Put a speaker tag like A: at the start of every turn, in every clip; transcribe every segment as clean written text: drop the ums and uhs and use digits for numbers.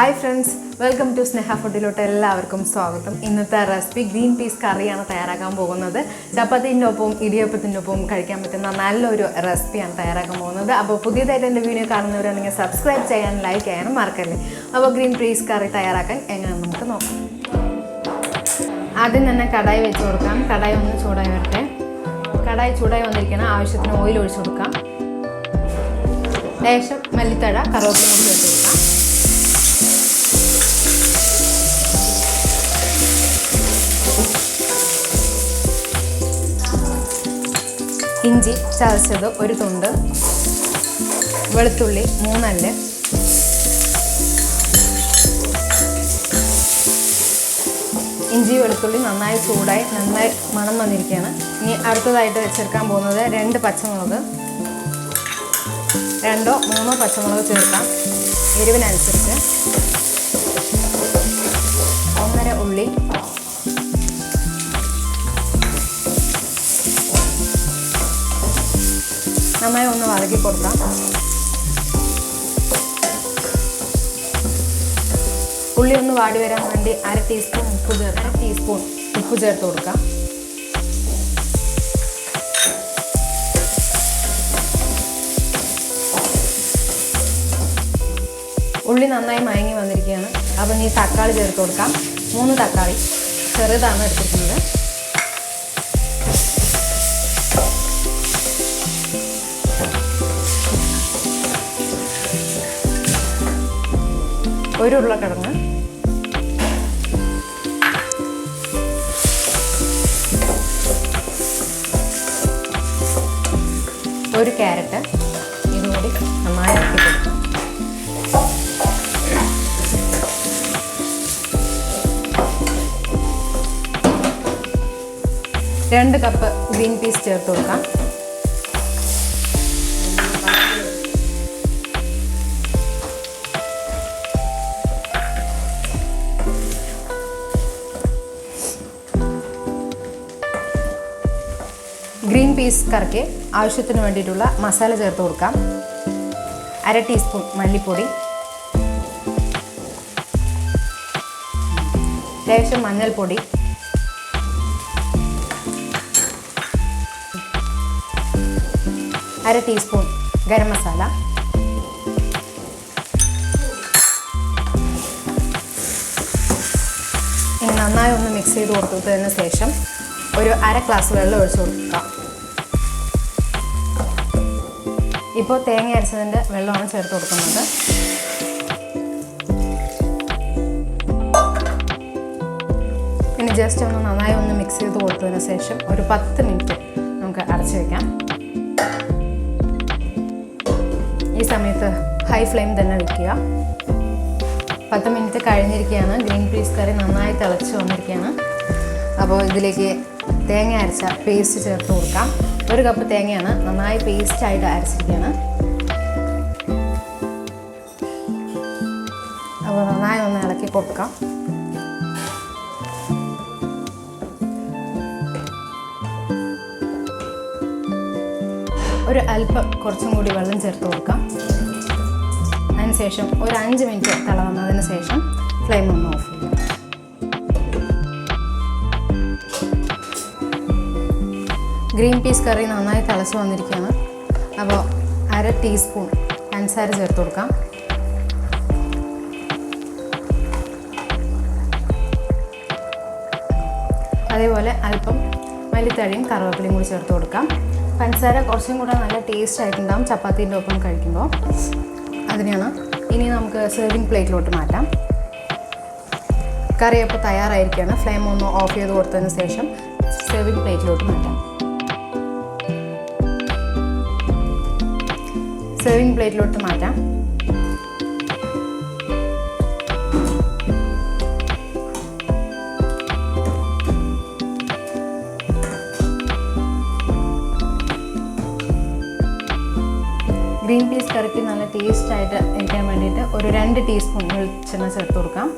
A: Hi friends, welcome to സ്നേഹ ഫുഡിലോട്ട് എല്ലാവർക്കും സ്വാഗതം. ഇന്നത്തെ റെസിപ്പി ഗ്രീൻ പീസ് കറിയാണ് തയ്യാറാക്കാൻ പോകുന്നത്. ചപ്പാത്തിൻ്റെ ഒപ്പവും ഇടിയപ്പത്തിൻ്റെ ഒപ്പവും കഴിക്കാൻ പറ്റുന്ന നല്ലൊരു റെസിപ്പിയാണ് തയ്യാറാക്കാൻ പോകുന്നത്. അപ്പോൾ പുതിയതായിട്ട് എൻ്റെ വീഡിയോ കാണുന്നവരാണെങ്കിൽ സബ്സ്ക്രൈബ് ചെയ്യാൻ, ലൈക്ക് ചെയ്യാനും മറക്കല്ലേ. അപ്പോൾ ഗ്രീൻ പീസ് കറി തയ്യാറാക്കാൻ എങ്ങനെ നമുക്ക് നോക്കാം. ആദ്യം തന്നെ കടായി വെച്ച് കൊടുക്കാം. കടായി ഒന്ന് ചൂടായി വരട്ടെ. കടായി ചൂടായി വന്നിരിക്കണം. ആവശ്യത്തിന് ഓയിൽ ഒഴിച്ച് കൊടുക്കാം. ലേശം മല്ലിത്തഴ, കറിവേപ്പില കൂടി ചേർത്ത് കൊടുക്കാം. ഇഞ്ചി ചതച്ചത് ഒരു തുണ്ട്, വെളുത്തുള്ളി 3 അല്ലി, ഇഞ്ചി വെളുത്തുള്ളി നന്നായി ചൂടായി നന്നായി മണം വന്നിരിക്കുകയാണ്. ഇനി അടുത്തതായിട്ട് വെച്ചെടുക്കാൻ പോകുന്നത് 2 പച്ചമുളക്, 2 3 പച്ചമുളക് ചേർക്കാം എരിവിനനുസരിച്ച്. 1.5 ഉള്ളി, നന്നായി ഒന്ന് വഴക്കി കൊടുക്കാം. ഉള്ളി ഒന്ന് വാടി വരാൻ വേണ്ടി 1/2 ടീസ്പൂൺ ഉപ്പ് ചേർത്ത് കൊടുക്കാം. ഉള്ളി നന്നായി മയങ്ങി വന്നിരിക്കുകയാണ്. അപ്പോൾ ഇനി തക്കാളി ചേർത്ത് കൊടുക്കാം. 3 തക്കാളി ചെറുതാണ് എടുത്തിരിക്കുന്നത്. ഒരു ഉരുളക്കിഴങ്ങ്, ഒരു ക്യാരറ്റ്, ഇതുകൂടി നന്നായി ഇറക്കി കൊടുക്കാം. രണ്ട് കപ്പ് ഗ്രീൻ പീസ് ചേർത്ത് കൊടുക്കാം. ഗ്രീൻ പീസ് കറിക്ക് ആവശ്യത്തിന് വേണ്ടിയിട്ടുള്ള മസാല ചേർത്ത് കൊടുക്കാം. 1/2 ടീസ്പൂൺ മല്ലിപ്പൊടി, ലേശം മഞ്ഞൾപ്പൊടി, 1/2 ടീസ്പൂൺ ഗരം മസാല, ഇനി നന്നായി ഒന്ന് മിക്സ് ചെയ്ത് കൊടുത്തതിന് ശേഷം ഒരു 1/2 ഗ്ലാസ് വെള്ളം ഒഴിച്ച് കൊടുക്കാം. ഇപ്പോൾ തേങ്ങ അരച്ചതിൻ്റെ വെള്ളമാണ് ചേർത്ത് കൊടുക്കുന്നത്. ഇനി ജസ്റ്റ് ഒന്ന് നന്നായി ഒന്ന് മിക്സ് ചെയ്ത് കൊടുത്തതിന് ശേഷം ഒരു 10 മിനിറ്റ് നമുക്ക് അടച്ചു വയ്ക്കാം. ഈ സമയത്ത് ഹൈ ഫ്ലെയിം തന്നെ വയ്ക്കുക. 10 മിനിറ്റ് കഴിഞ്ഞിരിക്കുകയാണ്. ഗ്രീൻ പീസ് കറി നന്നായി തിളച്ച് വന്നിരിക്കുകയാണ്. അപ്പോൾ ഇതിലേക്ക് തേങ്ങ അരച്ച പേസ്റ്റ് ചേർത്ത് കൊടുക്കാം. 1 കപ്പ് തേങ്ങയാണ്, നന്നായി പേസ്റ്റായിട്ട് അരച്ചിരിക്കുകയാണ്. അപ്പോൾ നന്നായി ഒന്ന് ഇളക്കി കൊടുക്കാം. ഒരു അല്പം കുറച്ചും കൂടി വെള്ളം ചേർത്ത് കൊടുക്കാം. അതിനുശേഷം ഒരു 5 മിനിറ്റ് തിള വന്നതിന് ശേഷം ഫ്ലെയിം ഒന്ന് ഓഫ് ചെയ്യാം. ഗ്രീൻ പീസ് കറി നന്നായി തിളച്ച് വന്നിരിക്കുകയാണ്. അപ്പോൾ 1/2 ടീസ്പൂൺ പഞ്ചസാര ചേർത്ത് കൊടുക്കാം. അതേപോലെ അല്പം മല്ലിത്തഴയും കറിവേപ്പിലയും കൂടി ചേർത്ത് കൊടുക്കാം. പഞ്ചസാര കുറച്ചും കൂടെ നല്ല ടേസ്റ്റ് ആയിട്ടുണ്ടാകും ചപ്പാത്തീൻ്റെ ഒപ്പം കഴിക്കുമ്പോൾ. അതിനാണ്. ഇനി നമുക്ക് സെർവിങ് പ്ലേറ്റിലോട്ട് മാറ്റാം. കറി അപ്പോൾ തയ്യാറായിരിക്കുകയാണ്. ഫ്ലെയിം ഒന്ന് ഓഫ് ചെയ്ത് കൊടുത്തതിന് ശേഷം സെർവിങ് പ്ലേറ്റിലോട്ട് മാറ്റാം. സെർവിങ് പ്ലേറ്റിലോട്ട് മാറ്റാം. ഗ്രീൻ പീസ് കറിക്ക് നല്ല ടേസ്റ്റായിട്ട് ഇരിക്കാൻ വേണ്ടിയിട്ട് ഒരു 2 ടീസ്പൂൺ വെളിച്ചെണ്ണ ചേർത്ത് കൊടുക്കാം.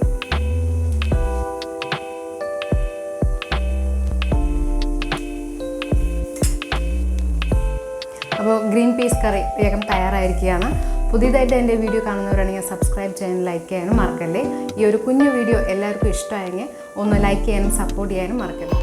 A: അപ്പോൾ ഗ്രീൻ പീസ് കറി വേഗം തയ്യാറായിരിക്കുകയാണ്. പുതിയതായിട്ട് എൻ്റെ വീഡിയോ കാണുന്നവരാണെങ്കിൽ സബ്സ്ക്രൈബ് ചെയ്യാനും ലൈക്ക് ചെയ്യാനും മറക്കല്ലേ. ഈ ഒരു കുഞ്ഞു വീഡിയോ എല്ലാവർക്കും ഇഷ്ടമായെങ്കിൽ ഒന്ന് ലൈക്ക് ചെയ്യാനും സപ്പോർട്ട് ചെയ്യാനും മറക്കല്ലേ.